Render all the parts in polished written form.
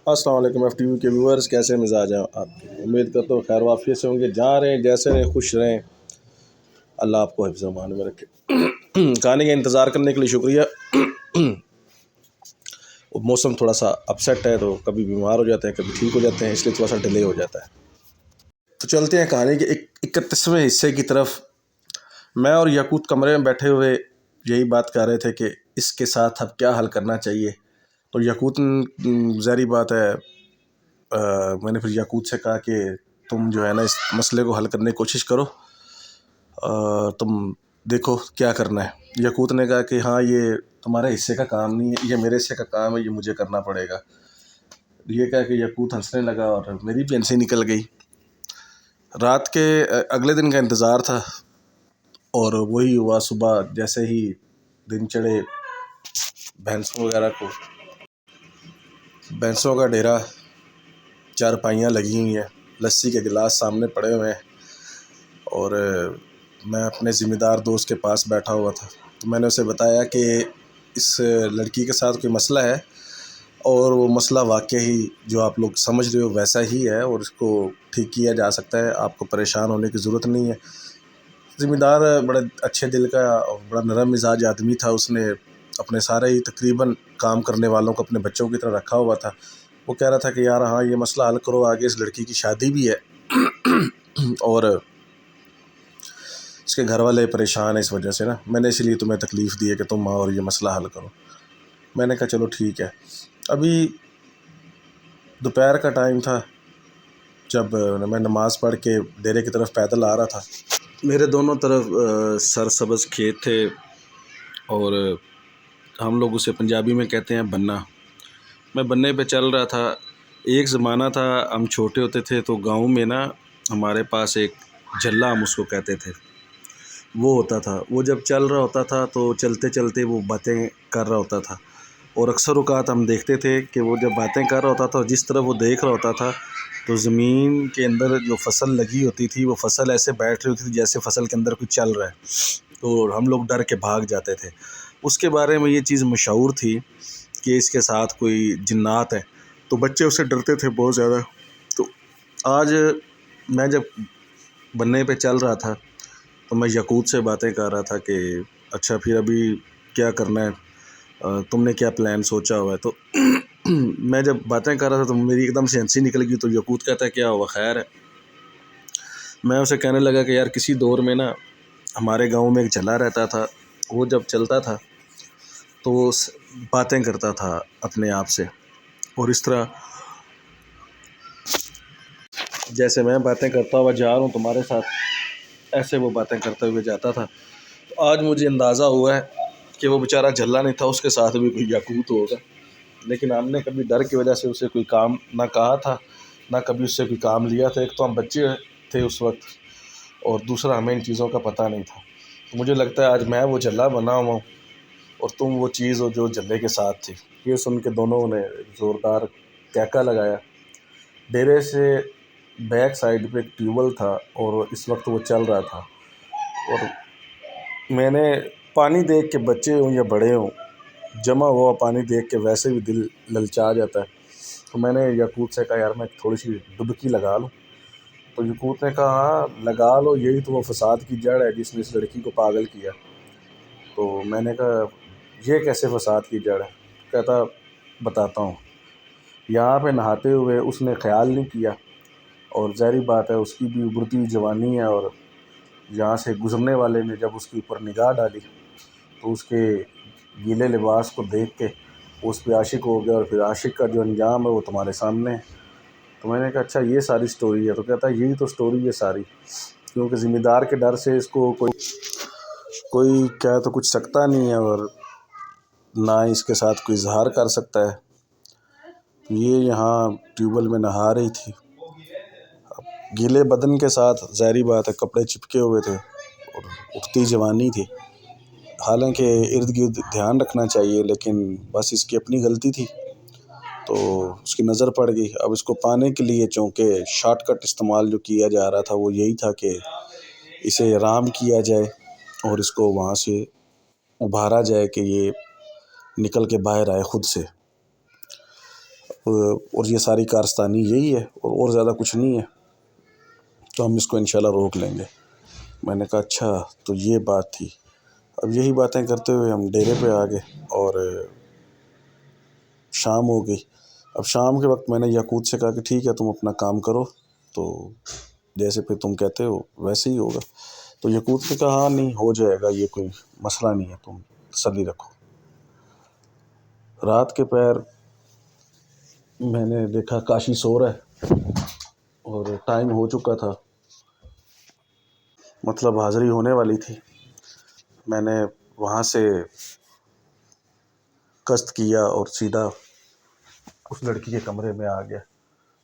السلام علیکم F T V کے ویورز، کیسے مزاج ہیں آپ کے؟ امید کرتا ہوں خیر وافیت سے ہوں گے، جہاں رہیں جیسے رہیں خوش رہیں، اللہ آپ کو حفظ و امان میں رکھے۔ کہانی کا انتظار کرنے کے لیے شکریہ۔ موسم تھوڑا سا اپسیٹ ہے تو کبھی بیمار ہو جاتے ہیں، کبھی ٹھیک ہو جاتے ہیں، اس لیے تھوڑا سا ڈیلے ہو جاتا ہے۔ تو چلتے ہیں کہانی کے 31ویں حصے کی طرف۔ میں اور یاقوت کمرے میں بیٹھے ہوئے یہی بات کر رہے تھے کہ اس کے ساتھ اب کیا حل کرنا چاہیے۔ تو یاقوت ظاہری بات ہے، میں نے پھر یاقوت سے کہا کہ تم جو ہے نا اس مسئلے کو حل کرنے کی کوشش کرو، تم دیکھو کیا کرنا ہے۔ یاقوت نے کہا کہ ہاں یہ تمہارے حصے کا کام نہیں ہے، یہ میرے حصے کا کام ہے، یہ مجھے کرنا پڑے گا۔ یہ کہا کہ یاقوت ہنسنے لگا اور میری بھی ہنسی نکل گئی۔ رات کے اگلے دن کا انتظار تھا اور وہی ہوا۔ صبح جیسے ہی دن چڑھے، بھینسوں کا ڈیرا، چارپائیاں لگی ہوئی ہیں، لسی کے گلاس سامنے پڑے ہوئے ہیں، اور میں اپنے ذمہ دار دوست کے پاس بیٹھا ہوا تھا۔ تو میں نے اسے بتایا کہ اس لڑکی کے ساتھ کوئی مسئلہ ہے، اور وہ مسئلہ واقعی جو آپ لوگ سمجھ رہے ہو ویسا ہی ہے، اور اس کو ٹھیک کیا جا سکتا ہے، آپ کو پریشان ہونے کی ضرورت نہیں ہے۔ ذمہ دار بڑے اچھے دل کا اور بڑا نرم مزاج آدمی تھا۔ اس نے اپنے سارے ہی تقریباً کام کرنے والوں کو اپنے بچوں کی طرح رکھا ہوا تھا۔ وہ کہہ رہا تھا کہ یار ہاں یہ مسئلہ حل کرو، آگے اس لڑکی کی شادی بھی ہے اور اس کے گھر والے پریشان ہیں اس وجہ سے نا، میں نے اس لیے تمہیں تکلیف دی ہے کہ تم آؤ اور یہ مسئلہ حل کرو۔ میں نے کہا چلو ٹھیک ہے۔ ابھی دوپہر کا ٹائم تھا، جب میں نماز پڑھ کے ڈیرے کی طرف پیدل آ رہا تھا۔ میرے دونوں طرف سرسبز کھیت تھے، اور ہم لوگ اسے پنجابی میں کہتے ہیں بننا۔ میں بننے پہ چل رہا تھا۔ ایک زمانہ تھا، ہم چھوٹے ہوتے تھے تو گاؤں میں نا ہمارے پاس ایک جھلا، ہم اس کو کہتے تھے، وہ ہوتا تھا۔ وہ جب چل رہا ہوتا تھا تو چلتے چلتے وہ باتیں کر رہا ہوتا تھا، اور اکثر اوقات ہم دیکھتے تھے کہ وہ جب باتیں کر رہا ہوتا تھا اور جس طرح وہ دیکھ رہا ہوتا تھا تو زمین کے اندر جو فصل لگی ہوتی تھی وہ فصل ایسے بیٹھ رہی ہوتی تھی جیسے فصل کے اندر کچھ چل رہا ہے، تو ہم لوگ ڈر کے بھاگ جاتے تھے۔ اس کے بارے میں یہ چیز مشہور تھی کہ اس کے ساتھ کوئی جنات ہے، تو بچے اس سے ڈرتے تھے بہت زیادہ۔ تو آج میں جب بننے پہ چل رہا تھا تو میں یاقوت سے باتیں کر رہا تھا کہ اچھا پھر ابھی کیا کرنا ہے، تم نے کیا پلان سوچا ہوا ہے۔ تو میں جب باتیں کر رہا تھا تو میری ایک دم سے ہنسی نکل گئی۔ تو یاقوت کہتا ہے کیا ہوا، خیر ہے؟ میں اسے کہنے لگا کہ یار کسی دور میں نا ہمارے گاؤں میں ایک جھلا رہتا تھا، وہ جب چلتا تھا تو وہ باتیں کرتا تھا اپنے آپ سے، اور اس طرح جیسے میں باتیں کرتا ہوا جا رہا ہوں تمہارے ساتھ، ایسے وہ باتیں کرتے ہوئے جاتا تھا۔ تو آج مجھے اندازہ ہوا ہے کہ وہ بیچارہ جھلا نہیں تھا، اس کے ساتھ بھی کوئی یاقوت ہوگا، لیکن ہم نے کبھی ڈر کی وجہ سے اسے کوئی کام نہ کہا تھا، نہ کبھی اس سے کوئی کام لیا تھا۔ ایک تو ہم بچے تھے اس وقت، اور دوسرا ہمیں ان چیزوں کا پتہ نہیں تھا۔ تو مجھے لگتا ہے آج میں وہ جھلا بنا ہوا ہوں اور تم وہ چیز ہو جو جھلے کے ساتھ تھی۔ یہ سن کے دونوں نے زوردار کہکا لگایا۔ ڈیرے سے بیک سائڈ پہ ایک ٹیوب ویل تھا اور اس وقت وہ چل رہا تھا، اور میں نے پانی دیکھ کے، بچے ہوں یا بڑے ہوں، جمع ہوا پانی دیکھ کے ویسے بھی دل للچا جاتا ہے۔ تو میں نے یاقوت سے کہا یار میں تھوڑی سی ڈبکی لگا لوں۔ تو یاقوت نے کہا ہاں لگا لو، یہی تو وہ فساد کی جڑ ہے جس نے اس لڑکی کو پاگل کیا۔ تو میں نے کہا یہ کیسے فساد کی جڑ ہے؟ کہتا بتاتا ہوں۔ یہاں پہ نہاتے ہوئے اس نے خیال نہیں کیا، اور ظاہری بات ہے اس کی بھی ابھرتی ہوئی جوانی ہے، اور یہاں سے گزرنے والے نے جب اس کے اوپر نگاہ ڈالی تو اس کے گیلے لباس کو دیکھ کے اس پہ عاشق ہو گیا، اور پھر عاشق کا جو انجام ہے وہ تمہارے سامنے ہے۔ تو میں نے کہا اچھا یہ ساری سٹوری ہے؟ تو کہتا ہے یہی تو سٹوری ہے ساری، کیونکہ ذمہ دار کے ڈر سے اس کو کوئی کہہ تو کچھ سکتا نہیں ہے، اور نہ اس کے ساتھ کوئی اظہار کر سکتا ہے۔ یہ یہاں ٹیوب ویل میں نہا رہی تھی، گیلے بدن کے ساتھ، ظاہری بات ہے کپڑے چپکے ہوئے تھے اور اٹھتی جوانی تھی۔ حالانکہ ارد گرد دھیان رکھنا چاہیے، لیکن بس اس کی اپنی غلطی تھی تو اس کی نظر پڑ گئی۔ اب اس کو پانے کے لیے چونکہ شارٹ کٹ استعمال جو کیا جا رہا تھا وہ یہی تھا کہ اسے رام کیا جائے اور اس کو وہاں سے ابھارا جائے کہ یہ نکل کے باہر آئے خود سے۔ اور یہ ساری کارستانی یہی ہے اور زیادہ کچھ نہیں ہے، تو ہم اس کو انشاءاللہ روک لیں گے۔ میں نے کہا اچھا تو یہ بات تھی۔ اب یہی باتیں کرتے ہوئے ہم ڈیرے پہ آ گئے اور شام ہو گئی۔ اب شام کے وقت میں نے یاقوت سے کہا کہ ٹھیک ہے تم اپنا کام کرو، تو جیسے پھر تم کہتے ہو ویسے ہی ہوگا۔ تو یاقوت نے کہا ہاں نہیں ہو جائے گا، یہ کوئی مسئلہ نہیں ہے، تم تسلی رکھو۔ رات کے پیر میں نے دیکھا کاشی سو رہا ہے اور ٹائم ہو چکا تھا، مطلب حاضری ہونے والی تھی۔ میں نے وہاں سے قصد کیا اور سیدھا اس لڑکی کے کمرے میں آ گیا،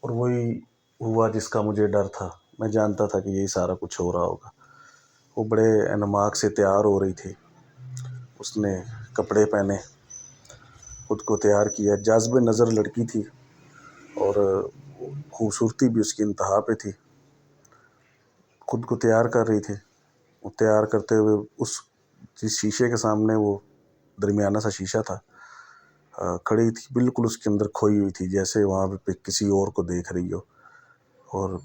اور وہی ہوا جس کا مجھے ڈر تھا۔ میں جانتا تھا کہ یہی سارا کچھ ہو رہا ہوگا۔ وہ بڑے انماک سے تیار ہو رہی تھی، اس نے کپڑے پہنے، خود کو تیار کیا، جاذب نظر لڑکی تھی اور خوبصورتی بھی اس کی انتہا پہ تھی۔ خود کو تیار کر رہی تھی، وہ تیار کرتے ہوئے اس جس شیشے کے سامنے، وہ درمیانہ سا شیشہ تھا، کھڑی تھی، بالکل اس کے اندر کھوئی ہوئی تھی، جیسے وہاں پہ کسی اور کو دیکھ رہی ہو۔ اور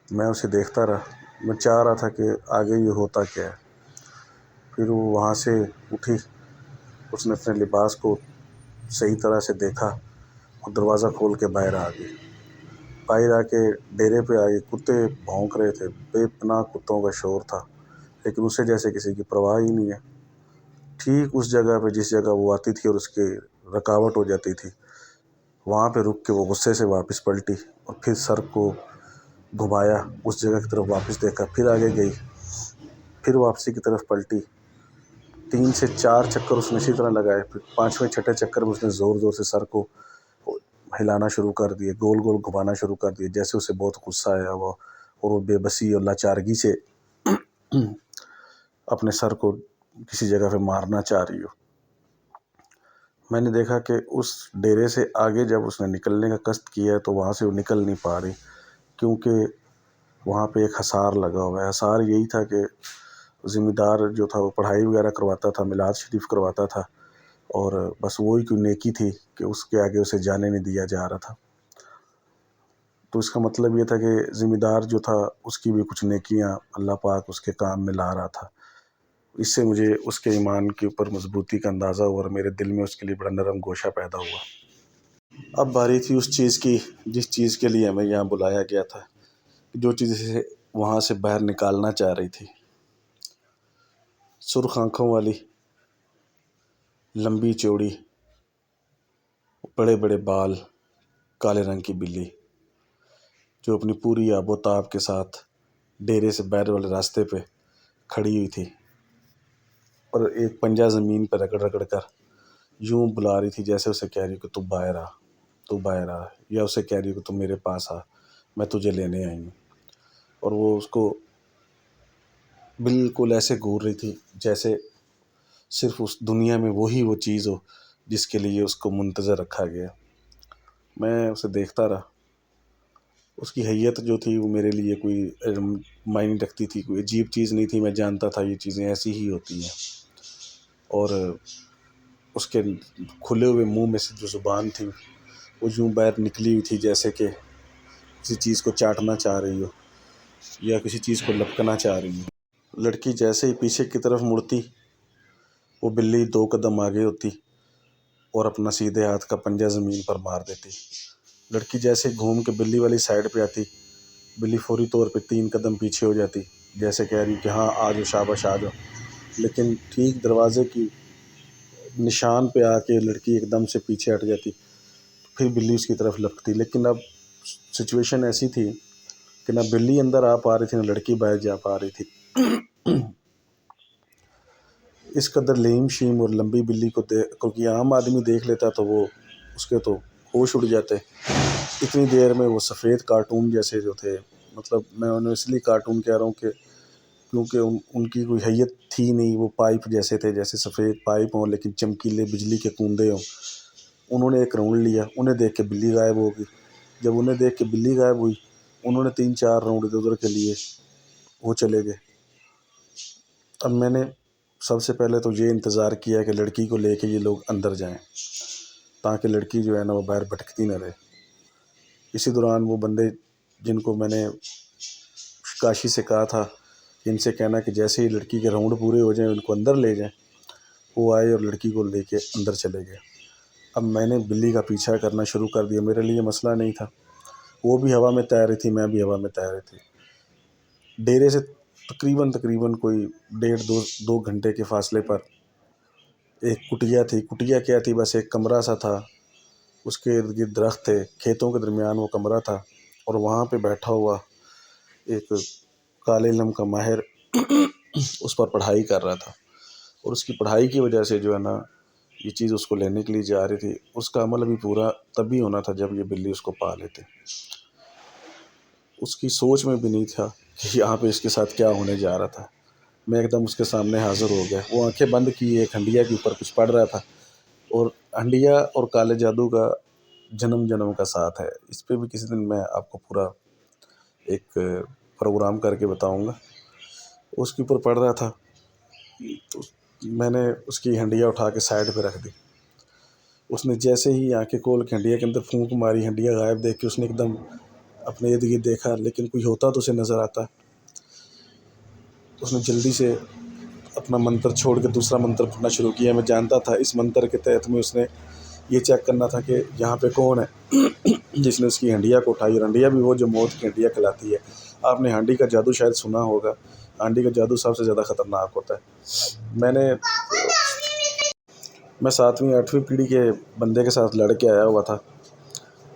میں اسے دیکھتا رہا، میں چاہ رہا تھا کہ آگے یہ ہوتا کیا ہے۔ پھر وہ وہاں سے اٹھی، اس نے اپنے لباس کو صحیح طرح سے دیکھا اور دروازہ کھول کے باہر آ گئی۔ باہر آ کے ڈیرے پہ آئی، کتے بھونک رہے تھے، بے پناہ کتوں کا شور تھا، لیکن اسے جیسے کسی کی پرواہ ہی نہیں ہے۔ ٹھیک اس جگہ پہ جس جگہ وہ آتی تھی اور اس کی رکاوٹ ہو جاتی تھی، وہاں پہ رک کے وہ غصے سے واپس پلٹی اور پھر سر کو گھمایا، اس جگہ کی طرف واپس دیکھا، پھر آگے گئی، پھر واپسی کی طرف پلٹی۔ 3 سے 4 چکر اس نے اسی طرح لگائے، پھر 5ویں 6ٹھے چکر میں اس نے زور زور سے سر کو ہلانا شروع کر دیے، گول گول گھمانا شروع کر دیے، جیسے اسے بہت غصہ آیا ہوا اور وہ بے بسی اور لاچارگی سے اپنے سر کو کسی جگہ پہ مارنا چاہ رہی ہو۔ میں نے دیکھا کہ اس ڈیرے سے آگے جب اس نے نکلنے کا قصد کیا ہے تو وہاں سے وہ نکل نہیں پا رہی، کیونکہ وہاں پہ ایک حصار لگا ہوا ہے۔ حصار یہی تھا کہ ذمہ دار جو تھا وہ پڑھائی وغیرہ کرواتا تھا، میلاد شریف کرواتا تھا، اور بس وہی کوئی نیکی تھی کہ اس کے آگے اسے جانے نہیں دیا جا رہا تھا۔ تو اس کا مطلب یہ تھا کہ ذمہ دار جو تھا اس کی بھی کچھ نیکیاں اللہ پاک اس کے کام میں لا رہا تھا۔ اس سے مجھے اس کے ایمان کے اوپر مضبوطی کا اندازہ ہوا اور میرے دل میں اس کے لیے بڑا نرم گوشہ پیدا ہوا۔ اب باری تھی اس چیز کی جس چیز کے لیے ہمیں یہاں بلایا گیا تھا، جو چیز اسے وہاں سے باہر نکالنا چاہ رہی تھی۔ سرخ آنکھوں والی، لمبی چوڑی، بڑے بڑے بال، کالے رنگ کی بلی، جو اپنی پوری آب و تاب کے ساتھ ڈیرے سے باہر والے راستے پہ کھڑی ہوئی تھی اور ایک پنجہ زمین پہ رگڑ رگڑ کر یوں بلا رہی تھی، جیسے اسے کہہ رہی کہ تو باہر آ، تو باہر آ، یا اسے کہہ رہی کہ تو میرے پاس آ، میں تجھے لینے آئی ہوں۔ اور وہ اس کو بالکل ایسے گھور رہی تھی جیسے صرف اس دنیا میں وہی وہ چیز ہو جس کے لیے اس کو منتظر رکھا گیا۔ میں اسے دیکھتا رہا۔ اس کی حیت جو تھی وہ میرے لیے کوئی معنی رکھتی تھی، کوئی عجیب چیز نہیں تھی، میں جانتا تھا یہ چیزیں ایسی ہی ہوتی ہیں۔ اور اس کے کھلے ہوئے منہ میں سے جو زبان تھی وہ یوں باہر نکلی ہوئی تھی، جیسے کہ کسی چیز کو چاٹنا چاہ رہی ہو یا کسی چیز کو لپکنا چاہ رہی ہو۔ لڑکی جیسے ہی پیچھے کی طرف مڑتی، وہ بلی 2 قدم آگے ہوتی اور اپنا سیدھے ہاتھ کا پنجہ زمین پر مار دیتی۔ لڑکی جیسے گھوم کے بلی والی سائڈ پہ آتی، بلی فوری طور پہ 3 قدم پیچھے ہو جاتی، جیسے کہہ رہی کہ ہاں آ جاؤ، شاباش آ جاؤ۔ لیکن ٹھیک دروازے کی نشان پہ آ کے لڑکی ایک دم سے پیچھے ہٹ جاتی، پھر بلی اس کی طرف لپکتی۔ لیکن اب سچویشن ایسی تھی کہ نہ بلی اندر آ پا رہی تھی، نہ لڑکی باہر جا پا رہی تھی۔ اس قدر لیم شیم اور لمبی بلی کو کیونکہ عام آدمی دیکھ لیتا تو وہ اس کے تو ہوش اڑ جاتے۔ اتنی دیر میں وہ سفید کارٹون جیسے جو تھے، مطلب میں انہیں اس لیے کارٹون کہہ رہا ہوں کہ کیونکہ ان کی کوئی حیت تھی نہیں، وہ پائپ جیسے تھے، جیسے سفید پائپ ہوں لیکن چمکیلے بجلی کے کوندے ہوں۔ انہوں نے ایک راؤنڈ لیا، انہیں دیکھ کے بلی غائب ہو گئی۔ جب انہیں دیکھ کے بلی غائب ہوئی، انہوں نے 3-4 راؤنڈ ادھر ادھر کے لیے وہ چلے گئے۔ اب میں نے سب سے پہلے تو یہ انتظار کیا کہ لڑکی کو لے کے یہ لوگ اندر جائیں، تاکہ لڑکی جو ہے نا وہ باہر بھٹکتی نہ رہے۔ اسی دوران وہ بندے جن کو میں نے کاشی سے کہا تھا کہ ان سے کہنا کہ جیسے ہی لڑکی کے راؤنڈ پورے ہو جائیں ان کو اندر لے جائیں، وہ آئے اور لڑکی کو لے کے اندر چلے گئے۔ اب میں نے بلی کا پیچھا کرنا شروع کر دیا، میرے لیے مسئلہ نہیں تھا، وہ بھی ہوا میں تیر رہی تھی، میں بھی ہوا میں تیر رہی تھی۔ ڈیرے سے تقریباً کوئی 1.5 2 گھنٹے کے فاصلے پر ایک کٹیا تھی۔ کٹیا کیا تھی، بس ایک کمرہ سا تھا، اس کے ارد گرد درخت تھے، کھیتوں کے درمیان وہ کمرہ تھا، اور وہاں پہ بیٹھا ہوا ایک کالے علم کا ماہر اس پر پڑھائی کر رہا تھا، اور اس کی پڑھائی کی وجہ سے جو ہے نا یہ چیز اس کو لینے کے لیے جا رہی تھی۔ اس کا عمل بھی پورا تبھی ہونا تھا جب یہ بلی اس کو پا لیتے۔ اس کی سوچ میں بھی نہیں تھا کہ یہاں پہ اس کے ساتھ کیا ہونے جا رہا تھا۔ میں ایک دم اس کے سامنے حاضر ہو گیا، وہ آنکھیں بند کی ایک ہنڈیا کے اوپر کچھ پڑھ رہا تھا، اور ہنڈیا اور کالے جادو کا جنم کا ساتھ ہے، اس پہ بھی کسی دن میں آپ کو پورا ایک پروگرام کر کے بتاؤں گا۔ اس کے اوپر پڑھ رہا تھا، تو میں نے اس کی ہنڈیا اٹھا کے سائڈ پہ رکھ دی۔ اس نے جیسے ہی آنکھیں کھول کے ہنڈیا کے اندر پھونک ماری، ہنڈیا غائب دیکھ کے اس نے ایک دم اپنے ارد گرد دیکھا، لیکن کوئی ہوتا تو اسے نظر آتا۔ اس نے جلدی سے اپنا منتر چھوڑ کے دوسرا منتر پڑھنا شروع کیا۔ میں جانتا تھا اس منتر کے تحت میں اس نے یہ چیک کرنا تھا کہ یہاں پہ کون ہے جس نے اس کی ہنڈیا کو اٹھائی، اور ہنڈیا بھی وہ جو موت کی ہنڈیا کھلاتی ہے۔ آپ نے ہانڈی کا جادو شاید سنا ہوگا، ہانڈی کا جادو سب سے زیادہ خطرناک ہوتا ہے۔ میں 7ویں 8ویں پیڑھی کے بندے کے ساتھ لڑ کے آیا ہوا تھا،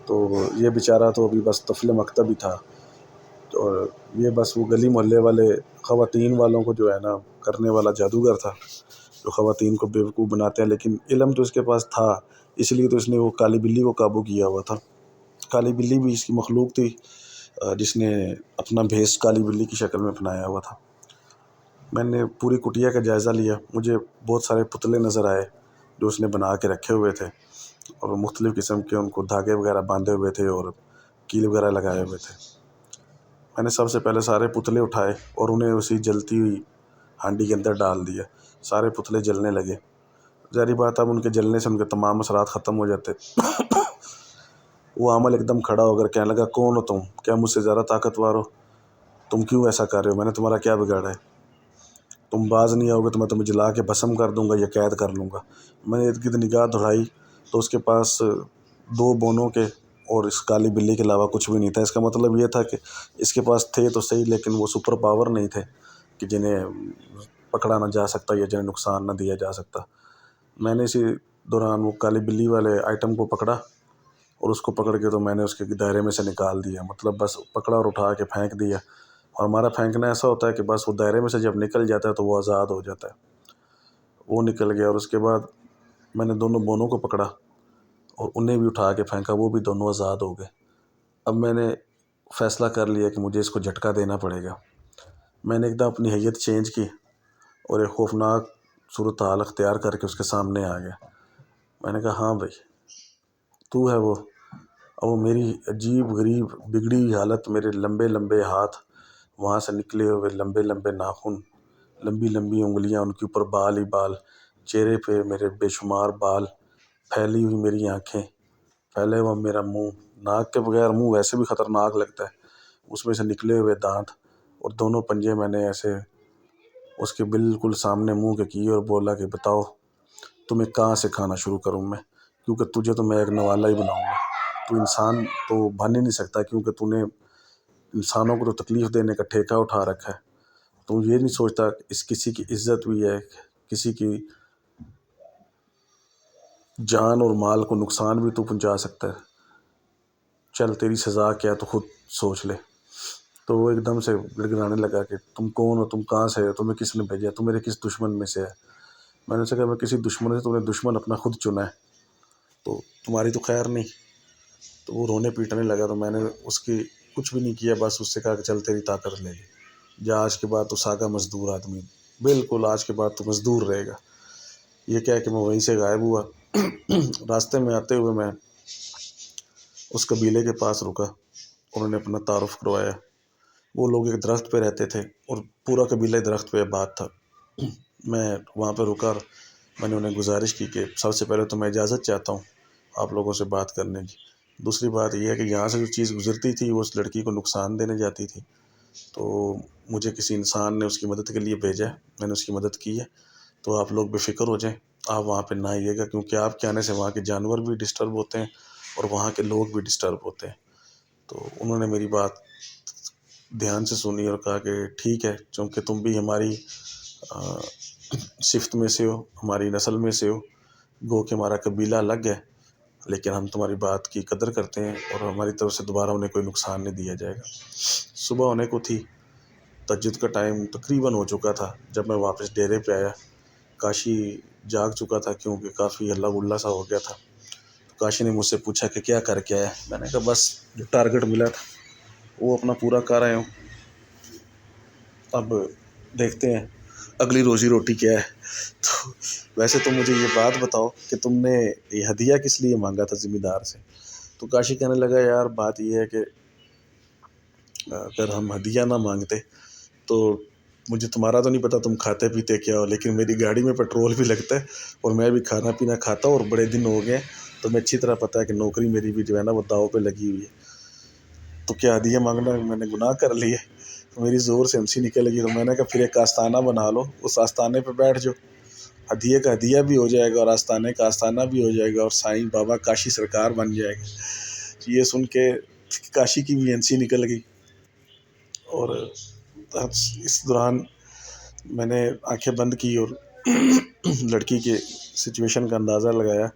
تو یہ بیچارہ تو ابھی بس طفل مکتب ہی تھا، اور یہ بس وہ گلی محلے والے خواتین والوں کو جو ہے نا کرنے والا جادوگر تھا، جو خواتین کو بیوقوف بناتے ہیں، لیکن علم تو اس کے پاس تھا، اس لیے تو اس نے وہ کالی بلی کو قابو کیا ہوا تھا۔ کالی بلی بھی اس کی مخلوق تھی جس نے اپنا بھیس کالی بلی کی شکل میں اپنایا ہوا تھا۔ میں نے پوری کٹیا کا جائزہ لیا، مجھے بہت سارے پتلے نظر آئے جو اس نے بنا کے رکھے ہوئے تھے، اور مختلف قسم کے ان کو دھاگے وغیرہ باندھے ہوئے تھے اور کیل وغیرہ لگائے ہوئے تھے۔ میں نے سب سے پہلے سارے پتلے اٹھائے اور انہیں اسی جلتی ہوئی ہانڈی کے اندر ڈال دیا۔ سارے پتلے جلنے لگے، ظاہری بات اب ان کے جلنے سے ان کے تمام اثرات ختم ہو جاتے۔ وہ عامل ایک دم کھڑا ہو کر کہنے لگا، کون ہو تم؟ کیا مجھ سے زیادہ طاقتور ہو؟ تم کیوں ایسا کر رہے ہو؟ میں نے تمہارا کیا بگاڑا ہے؟ تم باز نہیں آؤ گے تو میں تمہیں جلا کے بھسم کر دوں گا یا قید کر لوں گا۔ میں نے ارد گرد نگاہ دہرائی تو اس کے پاس 2 بونوں کے اور اس کالی بلی کے علاوہ کچھ بھی نہیں تھا۔ اس کا مطلب یہ تھا کہ اس کے پاس تھے تو صحیح، لیکن وہ سپر پاور نہیں تھے کہ جنہیں پکڑا نہ جا سکتا یا جنہیں نقصان نہ دیا جا سکتا۔ میں نے اسی دوران وہ کالی بلی والے آئٹم کو پکڑا، اور اس کو پکڑ کے تو میں نے اس کے دائرے میں سے نکال دیا، مطلب بس پکڑا اور اٹھا کے پھینک دیا۔ اور ہمارا پھینکنا ایسا ہوتا ہے کہ بس وہ دائرے میں سے جب نکل جاتا ہے تو وہ آزاد ہو جاتا ہے۔ وہ نکل گیا، اور اس کے بعد میں نے دونوں بونوں کو پکڑا اور انہیں بھی اٹھا کے پھینکا، وہ بھی دونوں آزاد ہو گئے۔ اب میں نے فیصلہ کر لیا کہ مجھے اس کو جھٹکا دینا پڑے گا۔ میں نے ایک دم اپنی حیت چینج کی اور ایک خوفناک صورتحال اختیار کر کے اس کے سامنے آ گیا۔ میں نے کہا، ہاں بھائی تو ہے وہ؟ اور وہ میری عجیب غریب بگڑی ہوئی حالت، میرے لمبے لمبے ہاتھ، وہاں سے نکلے ہوئے لمبے لمبے ناخن، لمبی لمبی انگلیاں، ان کے اوپر بال ہی بال، چہرے پہ میرے بے شمار بال، پھیلی ہوئی میری آنکھیں، پھیلے ہوا میرا منہ، ناک کے بغیر منہ ویسے بھی خطرناک لگتا ہے، اس میں سے نکلے ہوئے دانت، اور دونوں پنجے میں نے ایسے اس کے بالکل سامنے منہ کے کیے اور بولا کہ بتاؤ تمہیں کہاں سے کھانا شروع کروں میں، کیونکہ تجھے تو میں ایک نوالا ہی بناؤں گا، تو انسان تو بن ہی نہیں سکتا، کیونکہ تو نے انسانوں کو تو تکلیف دینے کا ٹھیکہ اٹھا رکھا ہے۔ تو یہ نہیں سوچتا کہ اس کسی کی عزت بھی ہے، کسی کی جان اور مال کو نقصان بھی تو پہنچا سکتا ہے، چل تیری سزا کیا تو خود سوچ لے۔ تو وہ ایک دم سے گڑگڑانے لگا کہ تم کون ہو، تم کہاں سے ہو، تمہیں کس نے بھیجا، تم میرے کس دشمن میں سے ہے؟ میں نے اسے کہا، میں کسی دشمن سے، تم نے دشمن اپنا خود چنا ہے، تو تمہاری تو خیر نہیں۔ تو وہ رونے پیٹنے لگا، تو میں نے اس کی کچھ بھی نہیں کیا، بس اس سے کہا کہ چل تیری طاقت لے لی، جا آج کے بعد تو ساگا مزدور آدمی، بالکل آج کے بعد تو مزدور رہے گا۔ یہ کہہ کہ میں وہیں سے غائب ہوا۔ راستے میں آتے ہوئے میں اس قبیلے کے پاس رکا، انہوں نے اپنا تعارف کروایا۔ وہ لوگ ایک درخت پہ رہتے تھے اور پورا قبیلہ درخت پہ آباد تھا۔ میں وہاں پہ رکا اور میں نے انہیں گزارش کی کہ سب سے پہلے تو میں اجازت چاہتا ہوں آپ لوگوں سے بات کرنے کی، دوسری بات یہ ہے کہ یہاں سے جو چیز گزرتی تھی وہ اس لڑکی کو نقصان دینے جاتی تھی، تو مجھے کسی انسان نے اس کی مدد کے لیے بھیجا ہے، میں نے اس کی مدد کی ہے۔ تو آپ لوگ بے فکر ہو جائیں، آپ وہاں پہ نہ آئیے گا، کیونکہ آپ کے آنے سے وہاں کے جانور بھی ڈسٹرب ہوتے ہیں اور وہاں کے لوگ بھی ڈسٹرب ہوتے ہیں۔ تو انہوں نے میری بات دھیان سے سنی اور کہا کہ ٹھیک ہے، چونکہ تم بھی ہماری صفت میں سے ہو، ہماری نسل میں سے ہو، گو کہ ہمارا قبیلہ الگ ہے، لیکن ہم تمہاری بات کی قدر کرتے ہیں اور ہماری طرف سے دوبارہ انہیں کوئی نقصان نہیں دیا جائے گا۔ صبح ہونے کو تھی، تہجد کا ٹائم تقریباً ہو چکا تھا جب میں واپس ڈیرے پہ آیا۔ کاشی جاگ چکا تھا کیونکہ کافی ہلا گلا سا ہو گیا تھا۔ تو کاشی نے مجھ سے پوچھا کہ کیا کر کے آیا؟ میں نے کہا بس جو ٹارگٹ ملا تھا وہ اپنا پورا کر آیا ہوں، اب دیکھتے ہیں اگلی روزی روٹی کیا ہے۔ تو ویسے تو مجھے یہ بات بتاؤ کہ تم نے یہ ہدیہ کس لیے مانگا تھا ذمہ دار سے؟ تو کاشی کہنے لگا یار بات یہ ہے کہ اگر ہم ہدیہ نہ مانگتے تو مجھے تمہارا تو نہیں پتا تم کھاتے پیتے کیا ہو، لیکن میری گاڑی میں پیٹرول بھی لگتا ہے اور میں بھی کھانا پینا کھاتا ہوں اور بڑے دن ہو گئے، تو میں اچھی طرح پتا ہے کہ نوکری میری بھی جو ہے نا وہ داؤ پہ لگی ہوئی ہے، تو کیا ہدیہ مانگنا میں نے گناہ کر لی ہے؟ میری زور سے ہنسی نکل گئی، تو میں نے کہا پھر ایک آستانہ بنا لو، اس آستانے پہ بیٹھ جاؤ، ہدیے کا ہدیہ بھی ہو جائے گا اور آستانے کا آستانہ بھی ہو جائے گا اور سائیں بابا کاشی سرکار بن جائے گا۔ یہ سن کے کاشی کی بھی ہنسی نکل گئی، اور اس دوران میں نے آنکھیں بند کی اور لڑکی کے سچویشن کا اندازہ لگایا۔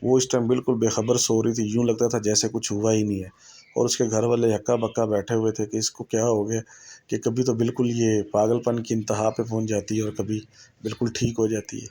وہ اس ٹائم بالکل بے خبر سو رہی تھی، یوں لگتا تھا جیسے کچھ ہوا ہی نہیں ہے، اور اس کے گھر والے ہکا بکا بیٹھے ہوئے تھے کہ اس کو کیا ہو گیا، کہ کبھی تو بالکل یہ پاگل پن کی انتہا پہ پہنچ جاتی ہے اور کبھی بالکل ٹھیک ہو جاتی ہے۔